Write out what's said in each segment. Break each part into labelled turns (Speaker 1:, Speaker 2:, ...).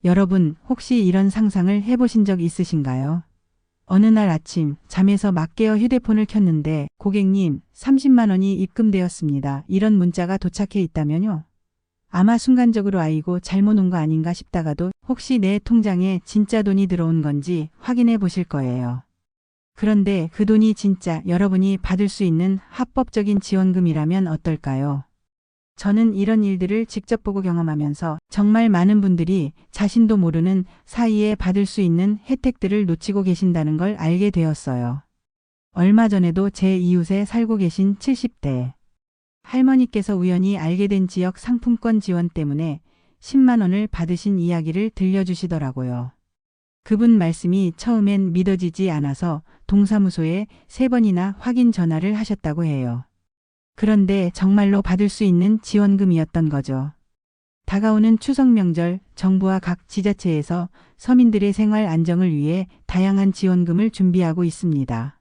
Speaker 1: 여러분, 혹시 이런 상상을 해보신 적 있으신가요? 어느 날 아침 잠에서 막 깨어 휴대폰을 켰는데 고객님 30만 원이 입금되었습니다. 이런 문자가 도착해 있다면요. 아마 순간적으로 아이고 잘못 온 거 아닌가 싶다가도 혹시 내 통장에 진짜 돈이 들어온 건지 확인해 보실 거예요. 그런데 그 돈이 진짜 여러분이 받을 수 있는 합법적인 지원금이라면 어떨까요? 저는 이런 일들을 직접 보고 경험하면서 정말 많은 분들이 자신도 모르는 사이에 받을 수 있는 혜택들을 놓치고 계신다는 걸 알게 되었어요. 얼마 전에도 제 이웃에 살고 계신 70대 할머니께서 우연히 알게 된 지역 상품권 지원 때문에 10만 원을 받으신 이야기를 들려주시더라고요. 그분 말씀이 처음엔 믿어지지 않아서 동사무소에 3번이나 확인 전화를 하셨다고 해요. 그런데 정말로 받을 수 있는 지원금이었던 거죠. 다가오는 추석 명절 정부와 각 지자체에서 서민들의 생활 안정을 위해 다양한 지원금을 준비하고 있습니다.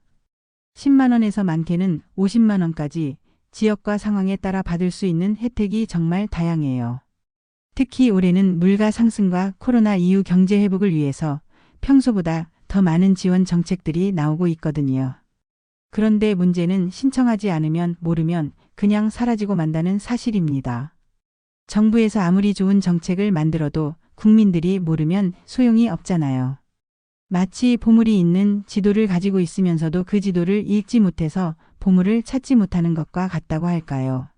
Speaker 1: 10만 원에서 많게는 50만 원까지 지역과 상황에 따라 받을 수 있는 혜택이 정말 다양해요. 특히 올해는 물가 상승과 코로나 이후 경제 회복을 위해서 평소보다 더 많은 지원 정책들이 나오고 있거든요. 그런데 문제는 신청하지 않으면 모르면 그냥 사라지고 만다는 사실입니다. 정부에서 아무리 좋은 정책을 만들어도 국민들이 모르면 소용이 없잖아요. 마치 보물이 있는 지도를 가지고 있으면서도 그 지도를 읽지 못해서 보물을 찾지 못하는 것과 같다고 할까요?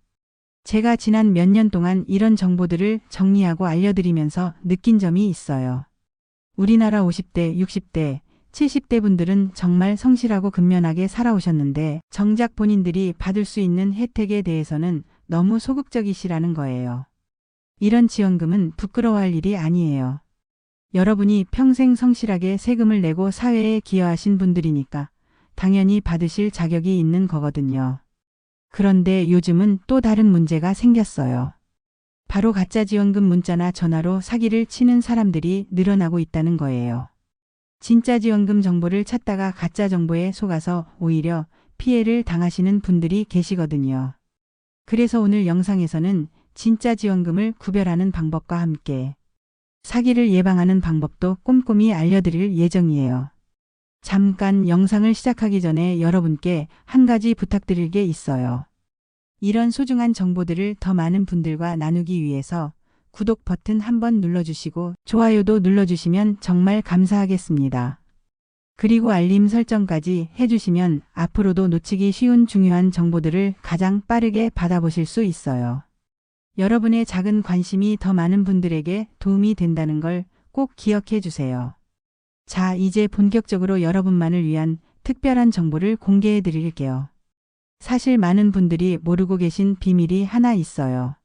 Speaker 1: 제가 지난 몇 년 동안 이런 정보들을 정리하고 알려드리면서 느낀 점이 있어요. 우리나라 50대, 60대, 70대 분들은 정말 성실하고 근면하게 살아오셨는데 정작 본인들이 받을 수 있는 혜택에 대해서는 너무 소극적이시라는 거예요. 이런 지원금은 부끄러워할 일이 아니에요. 여러분이 평생 성실하게 세금을 내고 사회에 기여하신 분들이니까 당연히 받으실 자격이 있는 거거든요. 그런데 요즘은 또 다른 문제가 생겼어요. 바로 가짜 지원금 문자나 전화로 사기를 치는 사람들이 늘어나고 있다는 거예요. 진짜 지원금 정보를 찾다가 가짜 정보에 속아서 오히려 피해를 당하시는 분들이 계시거든요. 그래서 오늘 영상에서는 진짜 지원금을 구별하는 방법과 함께 사기를 예방하는 방법도 꼼꼼히 알려드릴 예정이에요. 잠깐 영상을 시작하기 전에 여러분께 한 가지 부탁드릴 게 있어요. 이런 소중한 정보들을 더 많은 분들과 나누기 위해서 구독 버튼 한번 눌러주시고 좋아요도 눌러주시면 정말 감사하겠습니다. 그리고 알림 설정까지 해주시면 앞으로도 놓치기 쉬운 중요한 정보들을 가장 빠르게 받아보실 수 있어요. 여러분의 작은 관심이 더 많은 분들에게 도움이 된다는 걸 꼭 기억해 주세요. 자, 이제 본격적으로 여러분만을 위한 특별한 정보를 공개해 드릴게요. 사실 많은 분들이 모르고 계신 비밀이 하나 있어요.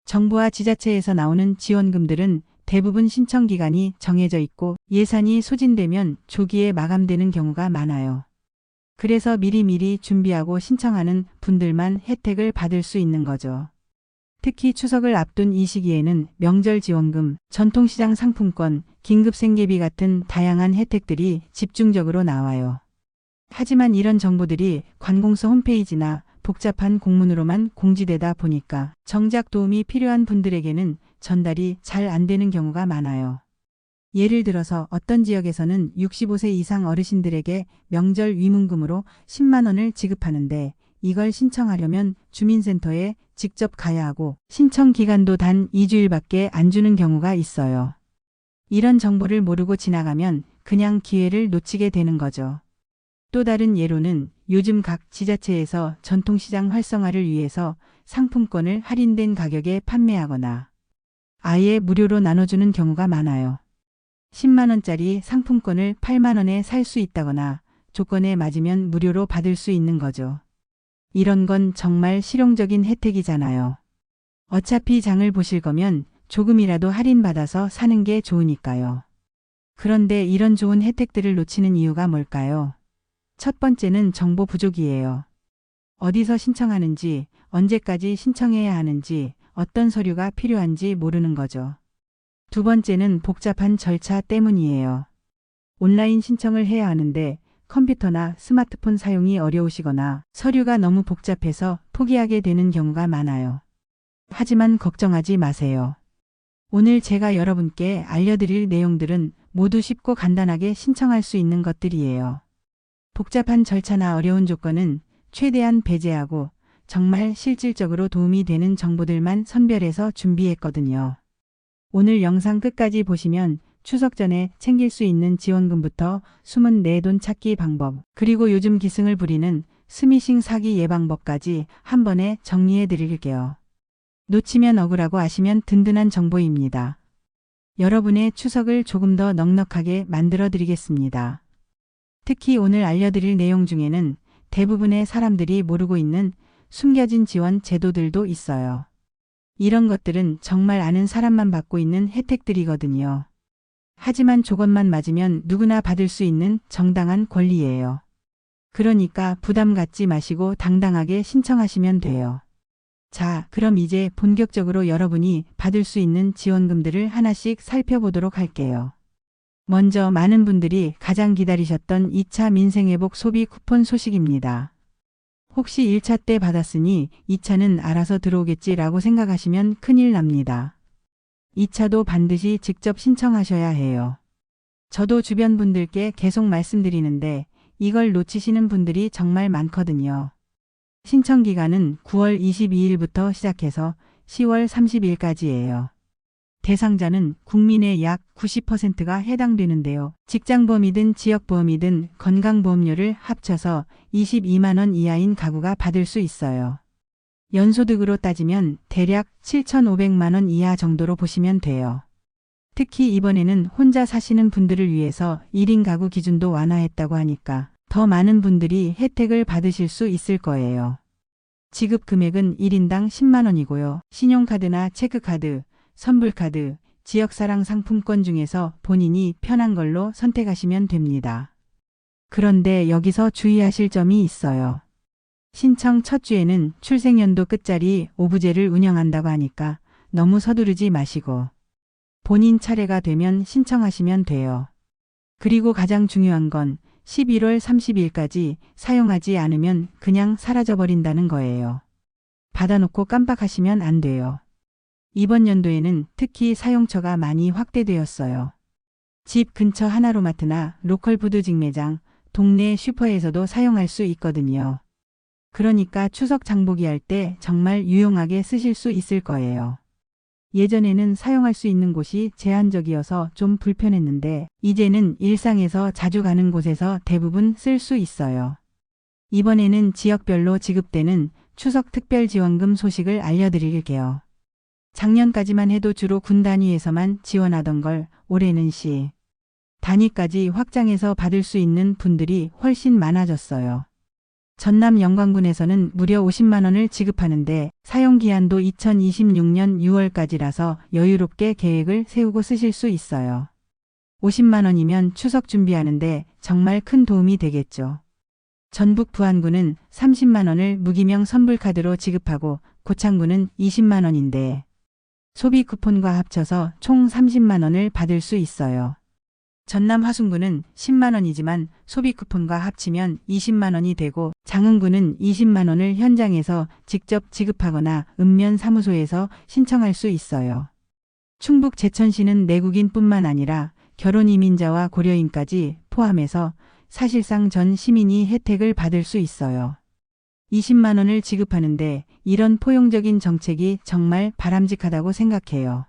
Speaker 1: 정부와 지자체에서 나오는 지원금들은 대부분 신청 기간이 정해져 있고 예산이 소진되면 조기에 마감되는 경우가 많아요. 그래서 미리미리 준비하고 신청하는 분들만 혜택을 받을 수 있는 거죠. 특히 추석을 앞둔 이 시기에는 명절 지원금, 전통시장 상품권, 긴급생계비 같은 다양한 혜택들이 집중적으로 나와요. 하지만 이런 정보들이 관공서 홈페이지나 복잡한 공문으로만 공지되다 보니까 정작 도움이 필요한 분들에게는 전달이 잘 안 되는 경우가 많아요. 예를 들어서 어떤 지역에서는 65세 이상 어르신들에게 명절 위문금으로 10만 원을 지급하는데 이걸 신청하려면 주민센터에 직접 가야 하고 신청 기간도 단 2주일밖에 안 주는 경우가 있어요. 이런 정보를 모르고 지나가면 그냥 기회를 놓치게 되는 거죠. 또 다른 예로는 요즘 각 지자체에서 전통시장 활성화를 위해서 상품권을 할인된 가격에 판매하거나 아예 무료로 나눠주는 경우가 많아요. 10만 원짜리 상품권을 8만 원에 살 수 있다거나 조건에 맞으면 무료로 받을 수 있는 거죠. 이런 건 정말 실용적인 혜택이잖아요. 어차피 장을 보실 거면 조금이라도 할인받아서 사는 게 좋으니까요. 그런데 이런 좋은 혜택들을 놓치는 이유가 뭘까요? 첫 번째는 정보 부족이에요. 어디서 신청하는지, 언제까지 신청해야 하는지, 어떤 서류가 필요한지 모르는 거죠. 두 번째는 복잡한 절차 때문이에요. 온라인 신청을 해야 하는데 컴퓨터나 스마트폰 사용이 어려우시거나 서류가 너무 복잡해서 포기하게 되는 경우가 많아요. 하지만 걱정하지 마세요. 오늘 제가 여러분께 알려드릴 내용들은 모두 쉽고 간단하게 신청할 수 있는 것들이에요. 복잡한 절차나 어려운 조건은 최대한 배제하고 정말 실질적으로 도움이 되는 정보들만 선별해서 준비했거든요. 오늘 영상 끝까지 보시면 추석 전에 챙길 수 있는 지원금부터 숨은 내 돈 찾기 방법, 그리고 요즘 기승을 부리는 스미싱 사기 예방법까지 한 번에 정리해 드릴게요. 놓치면 억울하고 아시면 든든한 정보입니다. 여러분의 추석을 조금 더 넉넉하게 만들어 드리겠습니다. 특히 오늘 알려드릴 내용 중에는 대부분의 사람들이 모르고 있는 숨겨진 지원 제도들도 있어요. 이런 것들은 정말 아는 사람만 받고 있는 혜택들이거든요. 하지만 조건만 맞으면 누구나 받을 수 있는 정당한 권리예요. 그러니까 부담 갖지 마시고 당당하게 신청하시면 돼요. 자, 그럼 이제 본격적으로 여러분이 받을 수 있는 지원금들을 하나씩 살펴보도록 할게요. 먼저 많은 분들이 가장 기다리셨던 2차 민생회복 소비 쿠폰 소식입니다. 혹시 1차 때 받았으니 2차는 알아서 들어오겠지라고 생각하시면 큰일 납니다. 2차도 반드시 직접 신청하셔야 해요. 저도 주변 분들께 계속 말씀드리는데 이걸 놓치시는 분들이 정말 많거든요. 신청 기간은 9월 22일부터 시작해서 10월 30일까지예요. 대상자는 국민의 약 90%가 해당되는데요. 직장보험이든 지역보험이든 건강보험료를 합쳐서 22만 원 이하인 가구가 받을 수 있어요. 연소득으로 따지면 대략 7,500만 원 이하 정도로 보시면 돼요. 특히 이번에는 혼자 사시는 분들을 위해서 1인 가구 기준도 완화했다고 하니까 더 많은 분들이 혜택을 받으실 수 있을 거예요. 지급 금액은 1인당 10만 원이고요. 신용카드나 체크카드, 선불카드, 지역사랑 상품권 중에서 본인이 편한 걸로 선택하시면 됩니다. 그런데 여기서 주의하실 점이 있어요. 신청 첫 주에는 출생연도 끝자리 오부제를 운영한다고 하니까 너무 서두르지 마시고 본인 차례가 되면 신청하시면 돼요. 그리고 가장 중요한 건 11월 30일까지 사용하지 않으면 그냥 사라져버린다는 거예요. 받아놓고 깜빡하시면 안 돼요. 이번 연도에는 특히 사용처가 많이 확대되었어요. 집 근처 하나로마트나 로컬푸드 직매장, 동네 슈퍼에서도 사용할 수 있거든요. 그러니까 추석 장보기 할 때 정말 유용하게 쓰실 수 있을 거예요. 예전에는 사용할 수 있는 곳이 제한적이어서 좀 불편했는데 이제는 일상에서 자주 가는 곳에서 대부분 쓸 수 있어요. 이번에는 지역별로 지급되는 추석 특별지원금 소식을 알려드릴게요. 작년까지만 해도 주로 군 단위에서만 지원하던 걸 올해는 시 단위까지 확장해서 받을 수 있는 분들이 훨씬 많아졌어요. 전남 영광군에서는 무려 50만 원을 지급하는데 사용기한도 2026년 6월까지라서 여유롭게 계획을 세우고 쓰실 수 있어요. 50만 원이면 추석 준비하는데 정말 큰 도움이 되겠죠. 전북 부안군은 30만 원을 무기명 선불카드로 지급하고 고창군은 20만 원인데 소비 쿠폰과 합쳐서 총 30만 원을 받을 수 있어요. 전남 화순군은 10만 원이지만 소비 쿠폰과 합치면 20만 원이 되고 장흥군은 20만 원을 현장에서 직접 지급하거나 읍면 사무소에서 신청할 수 있어요. 충북 제천시는 내국인뿐만 아니라 결혼 이민자와 고려인까지 포함해서 사실상 전 시민이 혜택을 받을 수 있어요. 20만 원을 지급하는데 이런 포용적인 정책이 정말 바람직하다고 생각해요.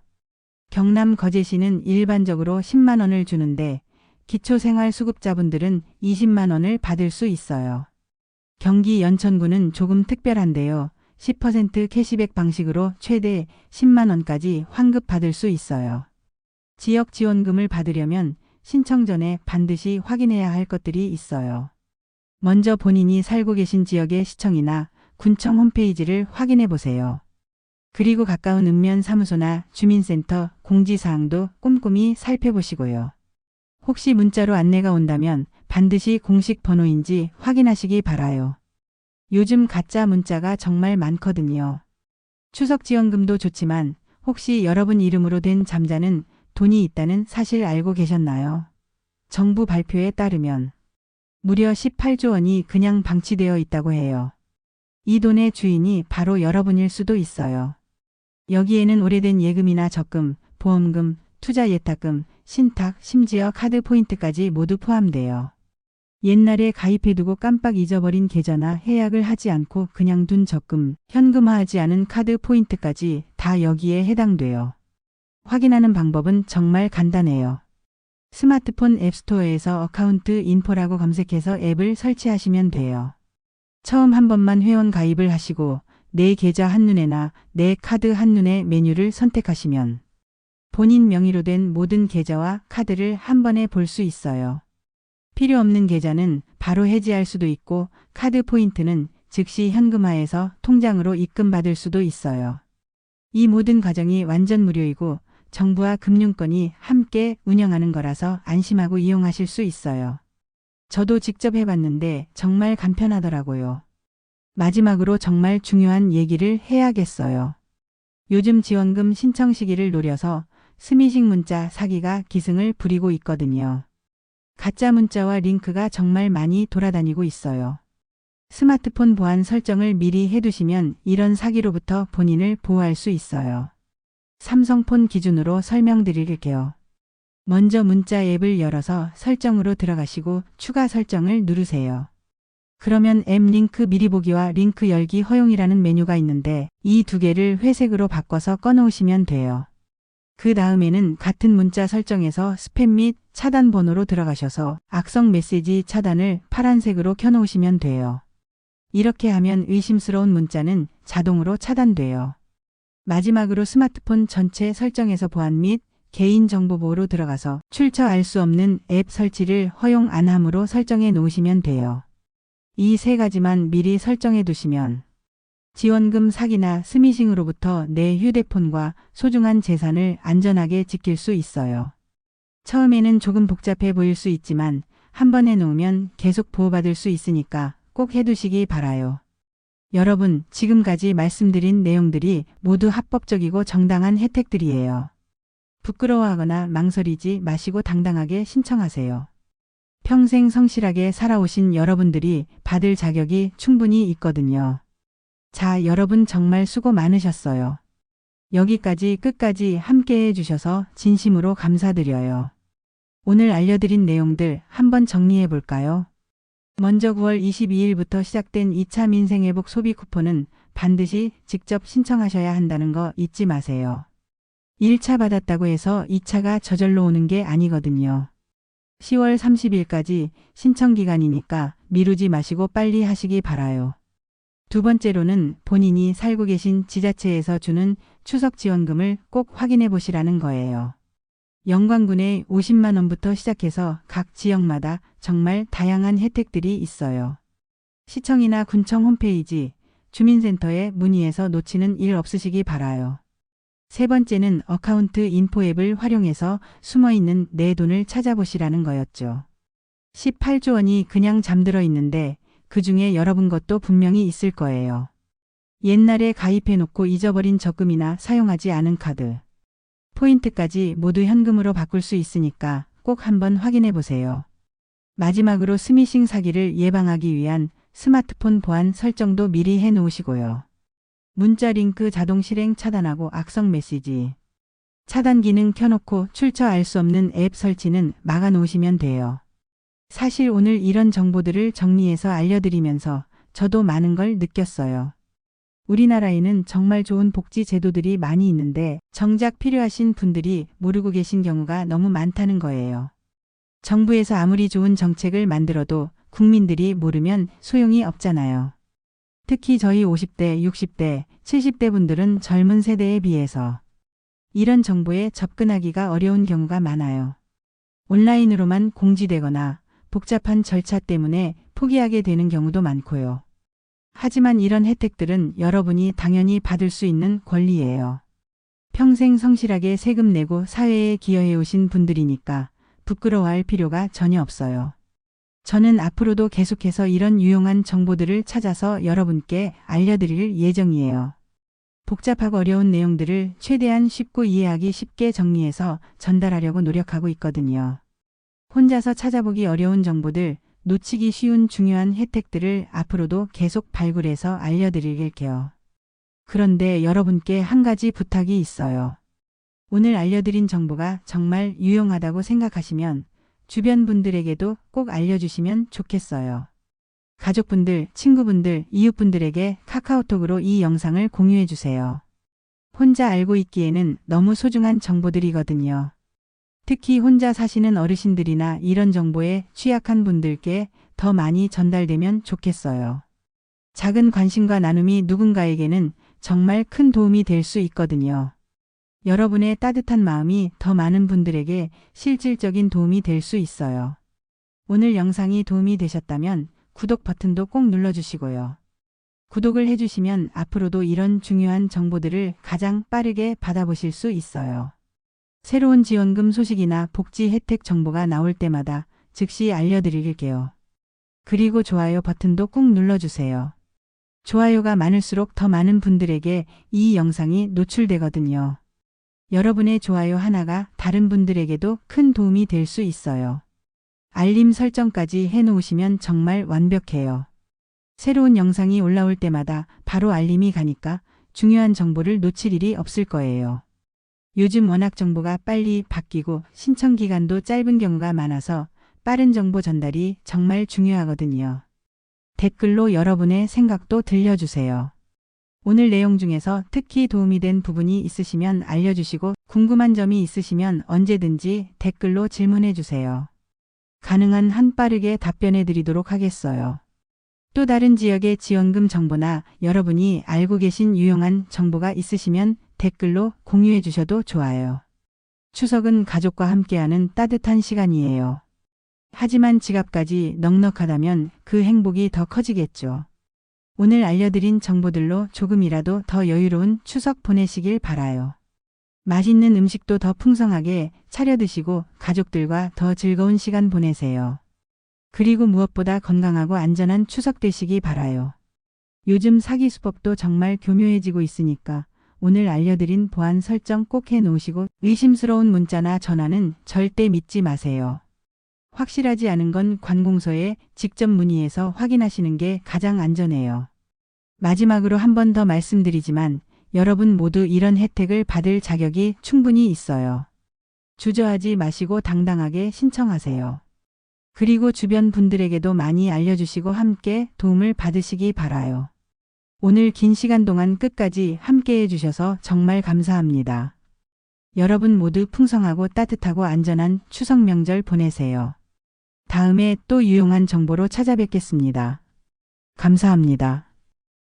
Speaker 1: 경남 거제시는 일반적으로 10만 원을 주는데 기초생활수급자분들은 20만 원을 받을 수 있어요. 경기 연천군은 조금 특별한데요. 10% 캐시백 방식으로 최대 10만 원까지 환급받을 수 있어요. 지역 지원금을 받으려면 신청 전에 반드시 확인해야 할 것들이 있어요. 먼저 본인이 살고 계신 지역의 시청이나 군청 홈페이지를 확인해 보세요. 그리고 가까운 읍면 사무소나 주민센터 공지사항도 꼼꼼히 살펴보시고요. 혹시 문자로 안내가 온다면 반드시 공식 번호인지 확인하시기 바라요. 요즘 가짜 문자가 정말 많거든요. 추석 지원금도 좋지만 혹시 여러분 이름으로 된 잠자는 돈이 있다는 사실 알고 계셨나요? 정부 발표에 따르면 무려 18조 원이 그냥 방치되어 있다고 해요. 이 돈의 주인이 바로 여러분일 수도 있어요. 여기에는 오래된 예금이나 적금, 보험금, 투자 예탁금, 신탁, 심지어 카드 포인트까지 모두 포함돼요. 옛날에 가입해두고 깜빡 잊어버린 계좌나 해약을 하지 않고 그냥 둔 적금, 현금화하지 않은 카드 포인트까지 다 여기에 해당돼요. 확인하는 방법은 정말 간단해요. 스마트폰 앱스토어에서 어카운트 인포라고 검색해서 앱을 설치하시면 돼요. 처음 한 번만 회원 가입을 하시고 내 계좌 한눈에나 내 카드 한눈에 메뉴를 선택하시면 본인 명의로 된 모든 계좌와 카드를 한 번에 볼 수 있어요. 필요 없는 계좌는 바로 해지할 수도 있고 카드 포인트는 즉시 현금화해서 통장으로 입금받을 수도 있어요. 이 모든 과정이 완전 무료이고 정부와 금융권이 함께 운영하는 거라서 안심하고 이용하실 수 있어요. 저도 직접 해봤는데 정말 간편하더라고요. 마지막으로 정말 중요한 얘기를 해야겠어요. 요즘 지원금 신청 시기를 노려서 스미싱 문자 사기가 기승을 부리고 있거든요. 가짜 문자와 링크가 정말 많이 돌아다니고 있어요. 스마트폰 보안 설정을 미리 해두시면 이런 사기로부터 본인을 보호할 수 있어요. 삼성폰 기준으로 설명드릴게요. 먼저 문자 앱을 열어서 설정으로 들어가시고 추가 설정을 누르세요. 그러면 앱 링크 미리 보기와 링크 열기 허용이라는 메뉴가 있는데 이 두 개를 회색으로 바꿔서 꺼놓으시면 돼요. 그 다음에는 같은 문자 설정에서 스팸 및 차단 번호로 들어가셔서 악성 메시지 차단을 파란색으로 켜놓으시면 돼요. 이렇게 하면 의심스러운 문자는 자동으로 차단돼요. 마지막으로 스마트폰 전체 설정에서 보안 및 개인정보보호로 들어가서 출처 알 수 없는 앱 설치를 허용 안 함으로 설정해 놓으시면 돼요. 이 세 가지만 미리 설정해 두시면 지원금 사기나 스미싱으로부터 내 휴대폰과 소중한 재산을 안전하게 지킬 수 있어요. 처음에는 조금 복잡해 보일 수 있지만 한번 해놓으면 계속 보호받을 수 있으니까 꼭 해두시기 바라요. 여러분, 지금까지 말씀드린 내용들이 모두 합법적이고 정당한 혜택들이에요. 부끄러워하거나 망설이지 마시고 당당하게 신청하세요. 평생 성실하게 살아오신 여러분들이 받을 자격이 충분히 있거든요. 자, 여러분 정말 수고 많으셨어요. 여기까지 끝까지 함께 해주셔서 진심으로 감사드려요. 오늘 알려드린 내용들 한번 정리해 볼까요? 먼저 9월 22일부터 시작된 2차 민생회복 소비 쿠폰은 반드시 직접 신청하셔야 한다는 거 잊지 마세요. 1차 받았다고 해서 2차가 저절로 오는 게 아니거든요. 10월 30일까지 신청 기간이니까 미루지 마시고 빨리 하시기 바라요. 두 번째로는 본인이 살고 계신 지자체에서 주는 추석 지원금을 꼭 확인해 보시라는 거예요. 영광군에 50만 원부터 시작해서 각 지역마다 정말 다양한 혜택들이 있어요. 시청이나 군청 홈페이지, 주민센터에 문의해서 놓치는 일 없으시기 바라요. 세 번째는 어카운트 인포 앱을 활용해서 숨어있는 내 돈을 찾아보시라는 거였죠. 18조 원이 그냥 잠들어 있는데 그 중에 여러분 것도 분명히 있을 거예요. 옛날에 가입해놓고 잊어버린 적금이나 사용하지 않은 카드, 포인트까지 모두 현금으로 바꿀 수 있으니까 꼭 한번 확인해 보세요. 마지막으로 스미싱 사기를 예방하기 위한 스마트폰 보안 설정도 미리 해 놓으시고요. 문자 링크 자동 실행 차단하고 악성 메시지 차단 기능 켜놓고 출처 알 수 없는 앱 설치는 막아 놓으시면 돼요. 사실 오늘 이런 정보들을 정리해서 알려드리면서 저도 많은 걸 느꼈어요. 우리나라에는 정말 좋은 복지 제도들이 많이 있는데 정작 필요하신 분들이 모르고 계신 경우가 너무 많다는 거예요. 정부에서 아무리 좋은 정책을 만들어도 국민들이 모르면 소용이 없잖아요. 특히 저희 50대, 60대, 70대 분들은 젊은 세대에 비해서 이런 정보에 접근하기가 어려운 경우가 많아요. 온라인으로만 공지되거나 복잡한 절차 때문에 포기하게 되는 경우도 많고요. 하지만 이런 혜택들은 여러분이 당연히 받을 수 있는 권리예요. 평생 성실하게 세금 내고 사회에 기여해 오신 분들이니까 부끄러워할 필요가 전혀 없어요. 저는 앞으로도 계속해서 이런 유용한 정보들을 찾아서 여러분께 알려드릴 예정이에요. 복잡하고 어려운 내용들을 최대한 쉽고 이해하기 쉽게 정리해서 전달하려고 노력하고 있거든요. 혼자서 찾아보기 어려운 정보들, 놓치기 쉬운 중요한 혜택들을 앞으로도 계속 발굴해서 알려드릴게요. 그런데 여러분께 한 가지 부탁이 있어요. 오늘 알려드린 정보가 정말 유용하다고 생각하시면 주변 분들에게도 꼭 알려주시면 좋겠어요. 가족분들, 친구분들, 이웃분들에게 카카오톡으로 이 영상을 공유해 주세요. 혼자 알고 있기에는 너무 소중한 정보들이거든요. 특히 혼자 사시는 어르신들이나 이런 정보에 취약한 분들께 더 많이 전달되면 좋겠어요. 작은 관심과 나눔이 누군가에게는 정말 큰 도움이 될 수 있거든요. 여러분의 따뜻한 마음이 더 많은 분들에게 실질적인 도움이 될 수 있어요. 오늘 영상이 도움이 되셨다면 구독 버튼도 꼭 눌러주시고요. 구독을 해주시면 앞으로도 이런 중요한 정보들을 가장 빠르게 받아보실 수 있어요. 새로운 지원금 소식이나 복지 혜택 정보가 나올 때마다 즉시 알려드릴게요. 그리고 좋아요 버튼도 꼭 눌러주세요. 좋아요가 많을수록 더 많은 분들에게 이 영상이 노출되거든요. 여러분의 좋아요 하나가 다른 분들에게도 큰 도움이 될 수 있어요. 알림 설정까지 해놓으시면 정말 완벽해요. 새로운 영상이 올라올 때마다 바로 알림이 가니까 중요한 정보를 놓칠 일이 없을 거예요. 요즘 워낙 정보가 빨리 바뀌고 신청 기간도 짧은 경우가 많아서 빠른 정보 전달이 정말 중요하거든요. 댓글로 여러분의 생각도 들려주세요. 오늘 내용 중에서 특히 도움이 된 부분이 있으시면 알려주시고 궁금한 점이 있으시면 언제든지 댓글로 질문해 주세요. 가능한 한 빠르게 답변해 드리도록 하겠어요. 또 다른 지역의 지원금 정보나 여러분이 알고 계신 유용한 정보가 있으시면 댓글로 공유해 주셔도 좋아요. 추석은 가족과 함께하는 따뜻한 시간이에요. 하지만 지갑까지 넉넉하다면 그 행복이 더 커지겠죠. 오늘 알려드린 정보들로 조금이라도 더 여유로운 추석 보내시길 바라요. 맛있는 음식도 더 풍성하게 차려 드시고 가족들과 더 즐거운 시간 보내세요. 그리고 무엇보다 건강하고 안전한 추석 되시기 바라요. 요즘 사기 수법도 정말 교묘해지고 있으니까 오늘 알려드린 보안 설정 꼭 해놓으시고 의심스러운 문자나 전화는 절대 믿지 마세요. 확실하지 않은 건 관공서에 직접 문의해서 확인하시는 게 가장 안전해요. 마지막으로 한 번 더 말씀드리지만 여러분 모두 이런 혜택을 받을 자격이 충분히 있어요. 주저하지 마시고 당당하게 신청하세요. 그리고 주변 분들에게도 많이 알려주시고 함께 도움을 받으시기 바라요. 오늘 긴 시간 동안 끝까지 함께 해주셔서 정말 감사합니다. 여러분 모두 풍성하고 따뜻하고 안전한 추석 명절 보내세요. 다음에 또 유용한 정보로 찾아뵙겠습니다. 감사합니다.